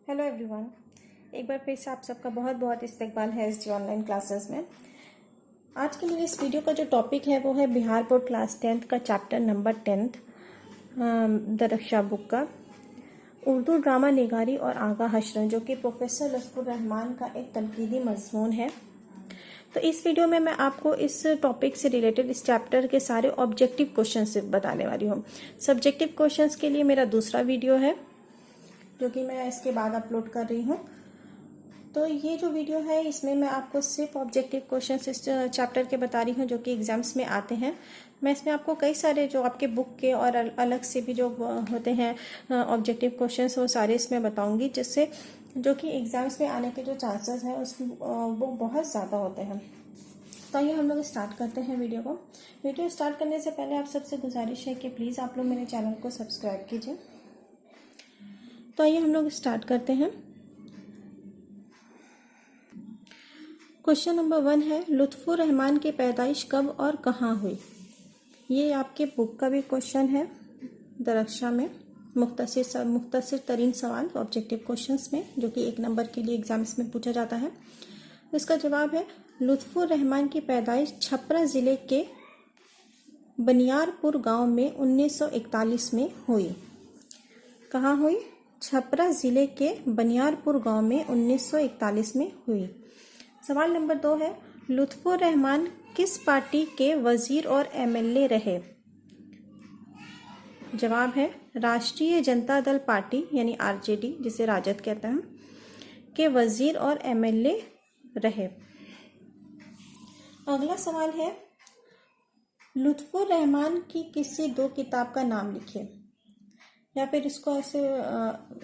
Hello everyone, एक बार फिर से आप सबका बहुत बहुत इस्तकबाल है एसजी ऑनलाइन क्लासेस में। आज के लिए इस वीडियो का जो टॉपिक है वो है बिहार बोर्ड क्लास 10th का चैप्टर नंबर 10 दरख्शा बुक का उर्दू ड्रामा निगारी और आगा हश्र, जो कि प्रोफेसर लुत्फुर रहमान का एक तनकीदी मजमून है। तो इस वीडियो में मैं आपको इस टॉपिक से रिलेटेड इस चैप्टर के सारे ऑब्जेक्टिव क्वेश्चंस बताने वाली हूँ। सब्जेक्टिव क्वेश्चंस के लिए मेरा दूसरा वीडियो है जो कि मैं इसके बाद अपलोड कर रही हूँ। तो ये जो वीडियो है इसमें मैं आपको सिर्फ ऑब्जेक्टिव क्वेश्चंस इस चैप्टर के बता रही हूँ जो कि एग्जाम्स में आते हैं। मैं इसमें आपको कई सारे जो आपके बुक के और अलग से भी जो होते हैं ऑब्जेक्टिव क्वेश्चंस वो सारे इसमें बताऊंगी, जिससे जो कि एग्जाम्स में आने के जो चांसेस हैं वो बहुत ज़्यादा होते हैं। तो आइए हम लोग स्टार्ट करते हैं वीडियो को। वीडियो स्टार्ट करने से पहले आप सबसे गुजारिश है कि प्लीज़ आप लोग मेरे चैनल को सब्सक्राइब कीजिए। तो आइए हम लोग स्टार्ट करते हैं। क्वेश्चन नंबर 1 है, लुत्फुर रहमान की पैदाइश कब और कहाँ हुई। ये आपके बुक का भी क्वेश्चन है दरख्शा में, मुख्तसर तरीन सवाल ऑब्जेक्टिव क्वेश्चंस में, जो कि 1 नंबर के लिए एग्जाम्स में पूछा जाता है। इसका जवाब है लुत्फुर रहमान की पैदाइश छपरा ज़िले के बनियारपुर गांव में 1941 में हुई। कहाँ हुई? छपरा ज़िले के बनियारपुर गांव में 1941 में हुई। सवाल नंबर 2 है, लुत्फुर रहमान किस पार्टी के वजीर और एमएलए रहे। जवाब है राष्ट्रीय जनता दल पार्टी यानी आरजेडी, जिसे राजद कहते हैं, के वजीर और एमएलए रहे। अगला सवाल है, लुत्फुर रहमान की किसी 2 किताब का नाम लिखिए। या फिर इसको ऐसे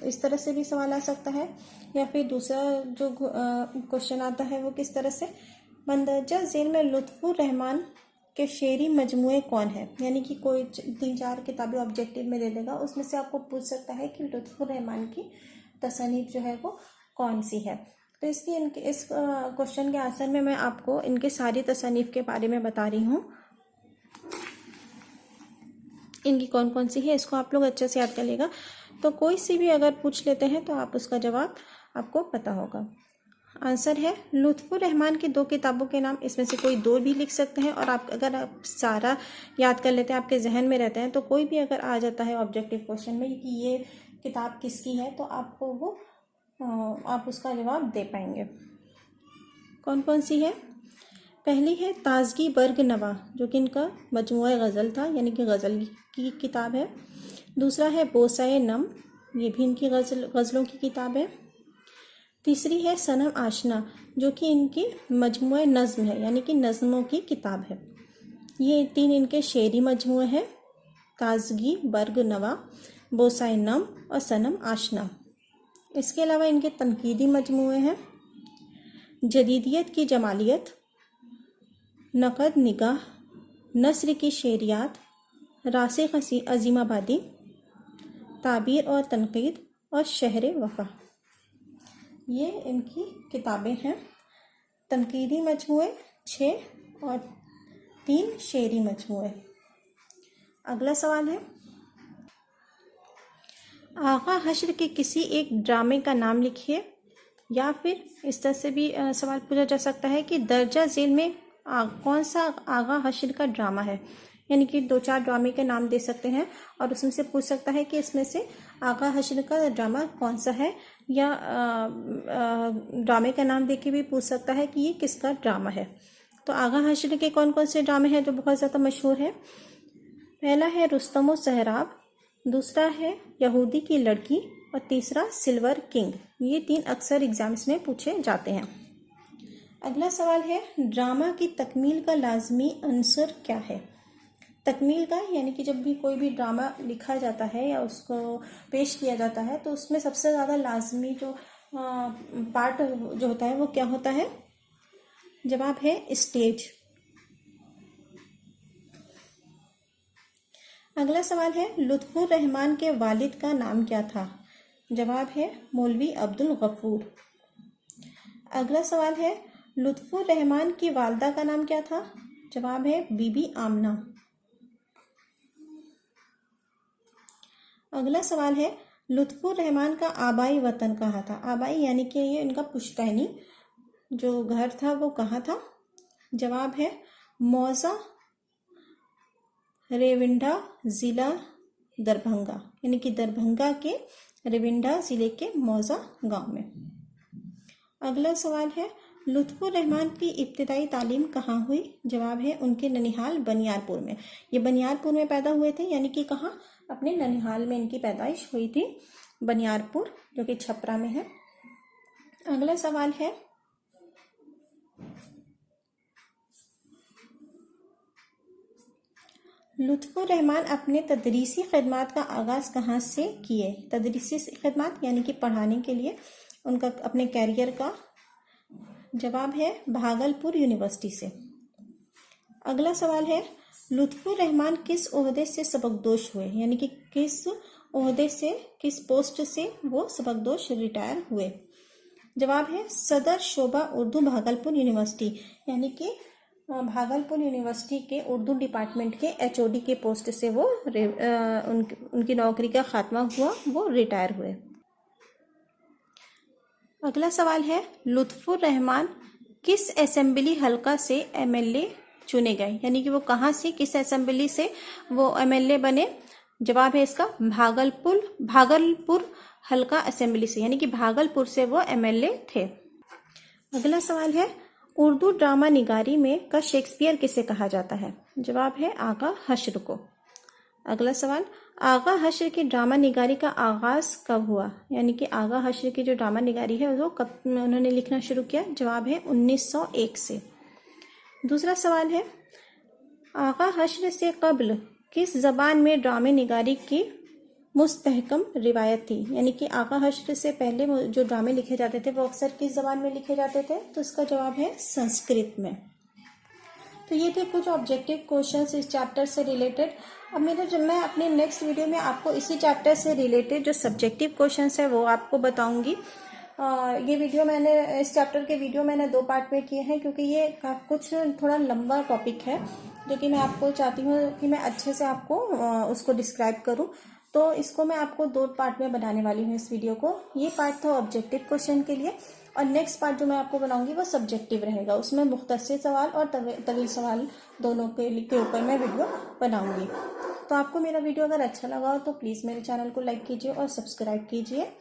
इस तरह से भी सवाल आ सकता है, या फिर दूसरा जो क्वेश्चन आता है वो किस तरह से, मंदरजा झेल में लुत्फुर रहमान के शेरी मजमुए कौन है। यानी कि कोई 3-4 किताबें ऑब्जेक्टिव में दे देगा, उसमें से आपको पूछ सकता है कि लुत्फुर रहमान की तसनीफ जो है वो कौन सी है। तो इसलिए इस क्वेश्चन के आंसर में मैं आपको इनके सारी तसनीफ के बारे में बता रही हूँ, इनकी कौन कौन सी है, इसको आप लोग अच्छे से याद कर लेगा। तो कोई सी भी अगर पूछ लेते हैं तो आप उसका जवाब आपको पता होगा। आंसर है लुत्फुर रहमान की 2 किताबों के नाम, इसमें से कोई 2 भी लिख सकते हैं। और अगर आप सारा याद कर लेते हैं, आपके जहन में रहते हैं, तो कोई भी अगर आ जाता है ऑब्जेक्टिव क्वेश्चन में कि ये किताब किसकी है, तो आपको वो आप उसका जवाब दे पाएंगे। कौन कौन सी है? पहली है ताजगी बर्ग नवा, जो कि इनका मजमुआ गज़ल था, यानी कि गज़ल की किताब है। दूसरा है बोसाए नम, ये भी इनकी गज़लों की किताब है। तीसरी है सनम आशना, जो कि इनकी मजमुआ नज़्म है, यानी कि नज़्मों की किताब है। ये 3 इनके शेरी मजमुए हैं, ताजगी बर्ग नवा, बोसाए नम और सनम आशना। इसके अलावा इनके तनकीदी मजमुए हैं, जदीदियत की जमालियत, नक़द निगाह, नस्र की शेरियात, रासिख़ अज़ीमाबादी, ताबीर और तनकीद और शहर वफ़ा। ये इनकी किताबें हैं। तनकीदी मजमुए 6 और 3 शेरी मजमुए। अगला सवाल है, आगा हश्र के किसी एक ड्रामे का नाम लिखिए। या फिर इस तरह से भी सवाल पूछा जा सकता है कि दर्जा झेल में कौन सा आगा हश्र का ड्रामा है। यानी कि 2-4 ड्रामे के नाम दे सकते हैं और उसमें से पूछ सकता है कि इसमें से आगा हश्र का ड्रामा कौन सा है, या ड्रामे का नाम दे के भी पूछ सकता है कि ये किसका ड्रामा है। तो आगा हश्र के कौन कौन से ड्रामे हैं जो बहुत ज़्यादा मशहूर है? पहला है रुस्तम व सहराब, दूसरा है यहूदी की लड़की और तीसरा सिल्वर किंग। ये 3 अक्सर एग्जाम्स में पूछे जाते हैं। अगला सवाल है, ड्रामा की तकमील का लाजमी अंसर क्या है। तकमील का यानी कि जब भी कोई भी ड्रामा लिखा जाता है या उसको पेश किया जाता है, तो उसमें सबसे ज़्यादा लाजमी जो पार्ट जो होता है वो क्या होता है? जवाब है स्टेज। अगला सवाल है, लुत्फुर रहमान के वालिद का नाम क्या था। जवाब है मौलवी अब्दुल गफूर। अगला सवाल है, लुत्फुर रहमान की वालदा का नाम क्या था। जवाब है बीबी आमना। अगला सवाल है, लुत्फुर रहमान का आबाई वतन कहाँ था? आबाई यानी कि ये इनका पुश्तैनी जो घर था वो कहाँ था? जवाब है मौजा रेविंडा ज़िला दरभंगा, यानी कि दरभंगा के रेविंडा ज़िले के मौजा गांव में। अगला सवाल है लुत्फुर रहमान की इब्तिदाई तालीम कहाँ हुई? जवाब है उनके ननिहाल बनियारपुर में। ये बनियारपुर में पैदा हुए थे, यानी कि कहाँ? अपने ननिहाल में इनकी पैदाइश हुई थी, बनियारपुर जो कि छपरा में है। अगला सवाल है लुत्फुर रहमान अपने तदरीसी खिदमात का आगाज़ कहाँ से किए? तदरीसी खिदमात यानी कि पढ़ाने के लिए उनका अपने कैरियर का जवाब है भागलपुर यूनिवर्सिटी से। अगला सवाल है लुत्फुर रहमान किस ओहदे से सबकदोश हुए? यानी कि किस ओहदे से, किस पोस्ट से वो सबकदोश रिटायर हुए? जवाब है सदर शोबा उर्दू भागलपुर यूनिवर्सिटी, यानी कि भागलपुर यूनिवर्सिटी के उर्दू डिपार्टमेंट के एचओडी के पोस्ट से वो उनकी नौकरी का खात्मा हुआ, वो रिटायर हुए। अगला सवाल है लुत्फुर रहमान किस असेंबली हलका से एमएलए चुने गए? यानी कि वो कहाँ से, किस असेंबली से वो एमएलए बने? जवाब है इसका भागलपुर हलका असेंबली से, यानी कि भागलपुर से वो एमएलए थे। अगला सवाल है उर्दू ड्रामा निगारी में का शेक्सपियर किसे कहा जाता है? जवाब है आगा हश्र को। अगला सवाल आगा हश्र की ड्रामा निगारी का आगाज़ कब हुआ? यानी कि आगा हश्र की जो ड्रामा निगारी है वो कब उन्होंने लिखना शुरू किया? जवाब है 1901 से। दूसरा सवाल है आगा हश्र से कब्ल किस ज़बान में ड्रामे निगारी की मुस्तहकम रिवायत थी? यानी कि आगा हश्र से पहले जो ड्रामे लिखे जाते थे वो अक्सर किस ज़बान में लिखे जाते थे? तो इसका जवाब है संस्कृत में। तो ये थे कुछ ऑब्जेक्टिव क्वेश्चंस इस चैप्टर से रिलेटेड। अब मैं अपने नेक्स्ट वीडियो में आपको इसी चैप्टर से रिलेटेड जो सब्जेक्टिव क्वेश्चंस है वो आपको बताऊंगी। ये वीडियो मैंने, इस चैप्टर के वीडियो मैंने 2 पार्ट में किए हैं क्योंकि ये कुछ थोड़ा लंबा टॉपिक है जो कि मैं आपको चाहती हूँ कि मैं अच्छे से आपको उसको डिस्क्राइब करूँ। तो इसको मैं आपको 2 पार्ट में बनाने वाली हूँ इस वीडियो को। ये पार्ट था ऑब्जेक्टिव क्वेश्चन के लिए और नेक्स्ट पार्ट जो मैं आपको बनाऊंगी वो सब्जेक्टिव रहेगा। उसमें मुख्तसर सवाल और तवील सवाल दोनों के ऊपर मैं वीडियो बनाऊंगी। तो आपको मेरा वीडियो अगर अच्छा लगा हो तो प्लीज़ मेरे चैनल को लाइक कीजिए और सब्सक्राइब कीजिए।